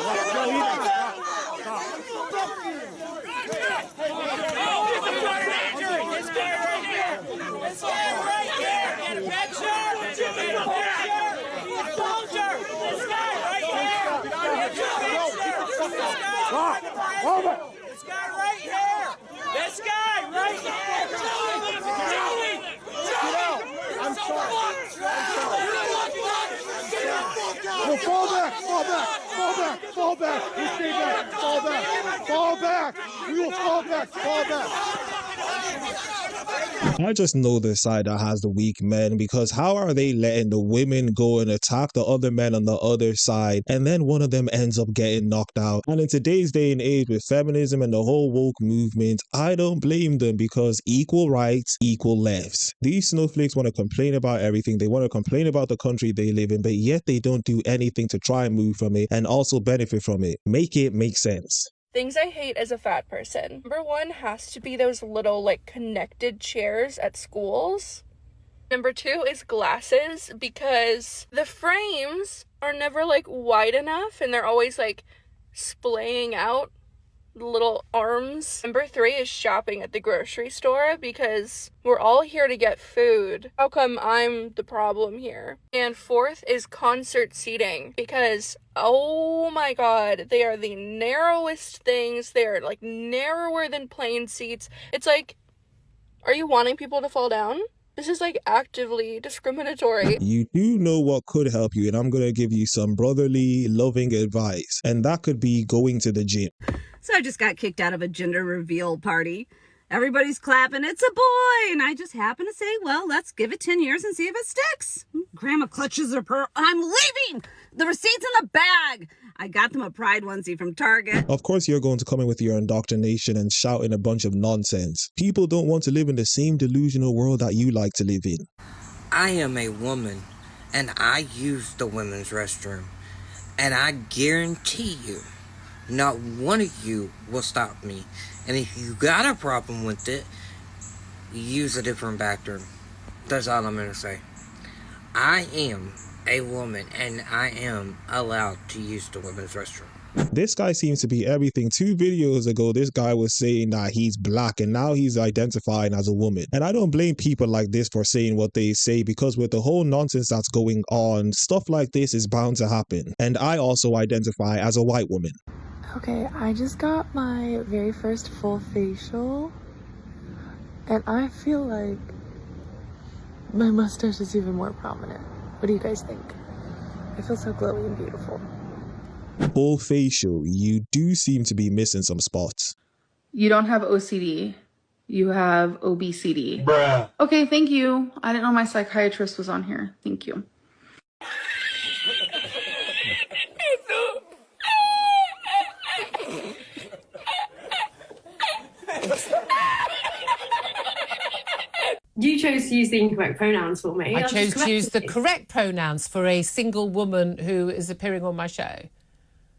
No, fall back, fall back, fall back, fall back. You stay back, fall back, fall back. We will fall back, fall back. I just know the side that has the weak men, because how are they letting the women go and attack the other men on the other side, and then one of them ends up getting knocked out? And in today's day and age with feminism and the whole woke movement, I don't blame them, because equal rights equal lefts. These snowflakes want to complain about everything. They want to complain about the country they live in, but yet they don't do anything to try and move from it and also benefit from it. Make it make sense. Things I hate as a fat person. Number one has to be those little, like, connected chairs at schools. Number two is glasses, because the frames are never, like, wide enough, and they're always, like, splaying out little arms. Number three is shopping at the grocery store, because we're all here to get food. How come I'm the problem here? And fourth is concert seating, because oh my god, they are the narrowest things. They are like narrower than plane seats. It's like, are you wanting people to fall down? This is like actively discriminatory. You do know what could help you, and I'm going to give you some brotherly, loving advice. And that could be going to the gym. So I just got kicked out of a gender reveal party. Everybody's clapping, it's a boy! And I just happen to say, well, let's give it 10 years and see if it sticks. Grandma clutches her pearl. I'm leaving! The receipt's in the bag! I got them a pride onesie from Target. Of course, you're going to come in with your indoctrination and shouting a bunch of nonsense. People don't want to live in the same delusional world that you like to live in. I am a woman, and I use the women's restroom. And I guarantee you, not one of you will stop me. And if you got a problem with it, use a different bathroom. That's all I'm going to say. I am a woman, and I am allowed to use the women's restroom. This guy seems to be everything. 2 videos ago, this guy was saying that he's black, and now he's identifying as a woman. And I don't blame people like this for saying what they say, because with the whole nonsense that's going on, stuff like this is bound to happen. And I also identify as a white woman. Okay, I just got my very first full facial, and I feel like my mustache is even more prominent. What do you guys think? I feel so glowy and beautiful. Full facial, you do seem to be missing some spots. You don't have OCD. You have obesity. Bruh. Okay, thank you. I didn't know my psychiatrist was on here. Thank you. You chose to use the incorrect pronouns for me. I chose to use the correct pronouns for a single woman who is appearing on my show.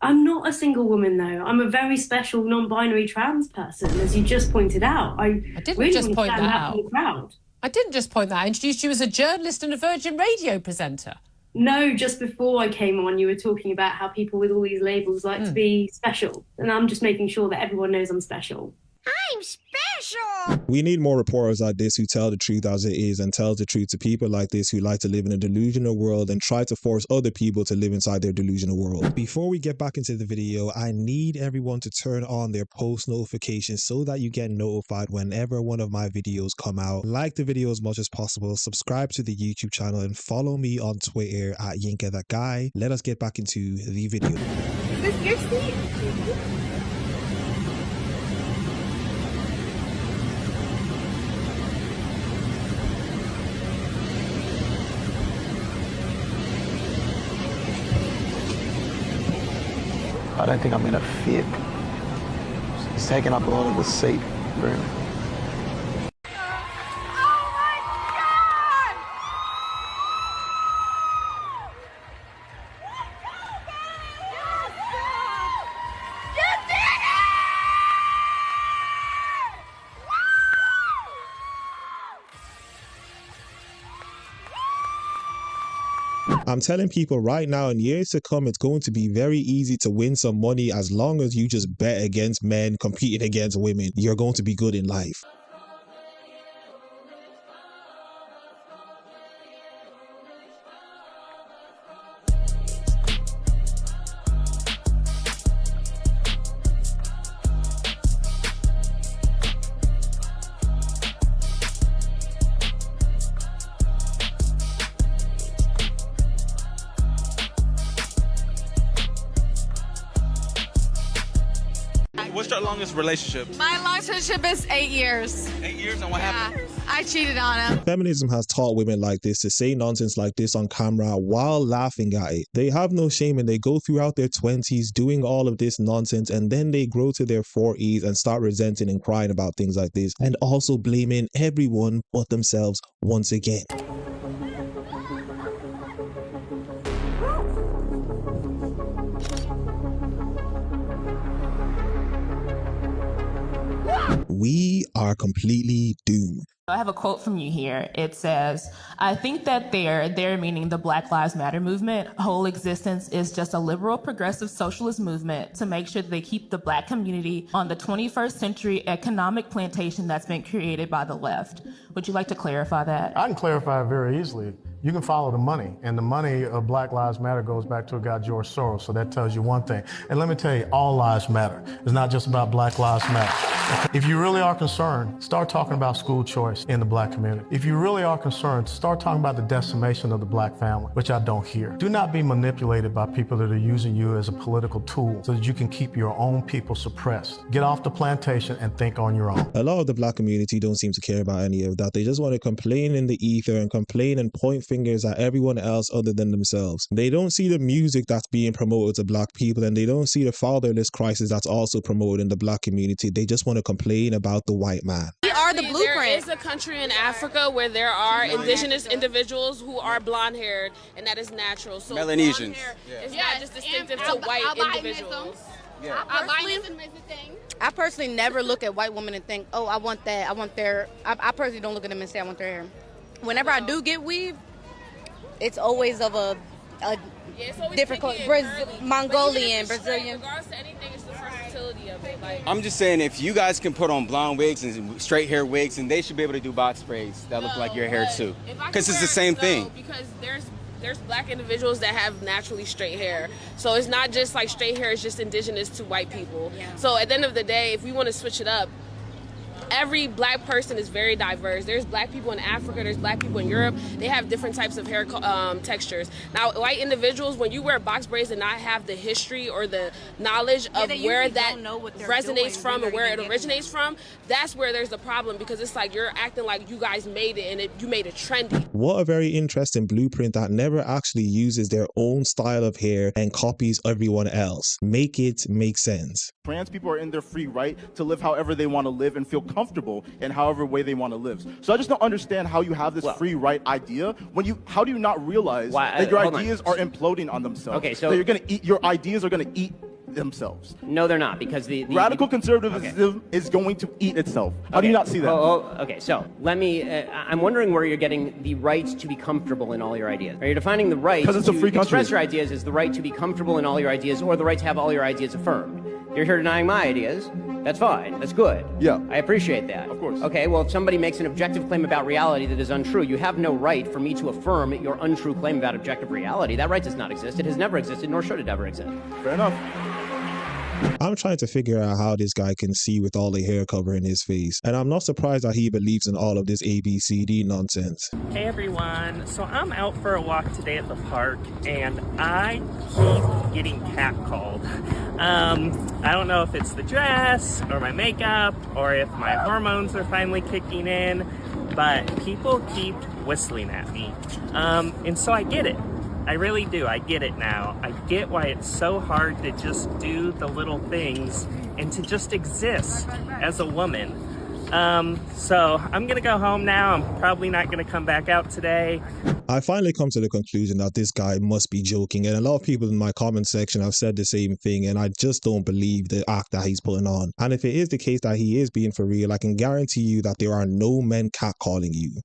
I'm not a single woman, though. I'm a very special non-binary trans person, as you just pointed out. I didn't really just point that out. Crowd. I didn't just point that out. I introduced you as a journalist and a Virgin Radio presenter. No, just before I came on, you were talking about how people with all these labels like to be special. And I'm just making sure that everyone knows I'm special. I'm special! We need more reporters like this who tell the truth as it is, and tell the truth to people like this who like to live in a delusional world and try to force other people to live inside their delusional world. Before we get back into the video, I need everyone to turn on their post notifications so that you get notified whenever one of my videos come out. Like the video as much as possible, subscribe to the YouTube channel, and follow me on Twitter at YinkaThatGuy. Let us get back into the video. Is this your seat? I don't think I'm gonna fit. It's taking up a lot of the seat room. I'm telling people right now, in years to come, it's going to be very easy to win some money as long as you just bet against men competing against women. You're going to be good in life. What's your longest relationship? My longest relationship is 8 years. 8 years, and what happened? I cheated on him. Feminism has taught women like this to say nonsense like this on camera while laughing at it. They have no shame and they go throughout their 20s doing all of this nonsense, and then they grow to their 40s and start resenting and crying about things like this, and also blaming everyone but themselves once again. We are completely doomed. I have a quote from you here. It says, I think that they're meaning the Black Lives Matter movement, whole existence is just a liberal progressive socialist movement to make sure that they keep the Black community on the 21st century economic plantation that's been created by the left. Would you like to clarify that? I can clarify it very easily. You can follow the money, and the money of Black Lives Matter goes back to a guy, George Soros, so that tells you one thing. And let me tell you, all lives matter. It's not just about Black Lives Matter. If you really are concerned, start talking about school choice in the Black community. If you really are concerned, start talking about the decimation of the Black family, which I don't hear. Do not be manipulated by people that are using you as a political tool so that you can keep your own people suppressed. Get off the plantation and think on your own. A lot of the Black community don't seem to care about any of that. They just want to complain in the ether and complain and point fingers at everyone else other than themselves. They don't see the music that's being promoted to Black people, and they don't see the fatherless crisis that's also promoted in the Black community. They just want to complain about the white man. We are the blueprint. There is a country in Africa where there are indigenous individuals who are blonde haired, and that is natural. So Melanesians. It's not just distinctive to white individuals. I personally never look at white women and think, oh, I want that, I want their, I personally don't look at them and say I want their hair. Whenever I do get weave, it's always of a different color, Mongolian, Brazilian. Regardless to anything, it's the versatility of it. Like, I'm just saying, if you guys can put on blonde wigs and straight hair wigs, and they should be able to do box braids that look like your hair too, because it's the same thing. Because there's Black individuals that have naturally straight hair, so it's not just like straight hair is just indigenous to white people. Yeah. So at the end of the day, if we want to switch it up, every Black person is very diverse. There's Black people in Africa, there's Black people in Europe. They have different types of hair textures. Now, white individuals, when you wear box braids and not have the history or the knowledge of where that resonates from and where it originates from, that's where there's a problem, because it's like you're acting like you guys made it and you made it trendy. What a very interesting blueprint that never actually uses their own style of hair and copies everyone else. Make it make sense. Trans people are in their free right to live however they want to live and feel comfortable in however way they want to live. So I just don't understand how you have this free right idea when how do you not realize that your ideas are imploding on themselves? Okay, so that you're going to eat, your ideas are going to eat themselves. No, they're not, because the radical conservatism is going to eat itself. How do you not see that? Okay, so let me, I'm wondering where you're getting the right to be comfortable in all your ideas. Are you defining the right to express your ideas as the right to be comfortable in all your ideas, or the right to have all your ideas affirmed? You're here denying my ideas. That's fine. That's good. Yeah. I appreciate that. Of course. Okay, well, if somebody makes an objective claim about reality that is untrue, you have no right for me to affirm your untrue claim about objective reality. That right does not exist. It has never existed, nor should it ever exist. Fair enough. I'm trying to figure out how this guy can see with all the hair covering his face, and I'm not surprised that he believes in all of this ABCD nonsense. Hey everyone, so I'm out for a walk today at the park, and I keep getting catcalled. I don't know if it's the dress, or my makeup, or if my hormones are finally kicking in, but people keep whistling at me, and so I get it. I really do. I get it now. I get why it's so hard to just do the little things and to just exist as a woman. So I'm gonna go home now. I'm probably not gonna come back out today. I finally come to the conclusion that this guy must be joking, and a lot of people in my comment section have said the same thing, and I just don't believe the act that he's putting on. And if it is the case that he is being for real, I can guarantee you that there are no men catcalling you.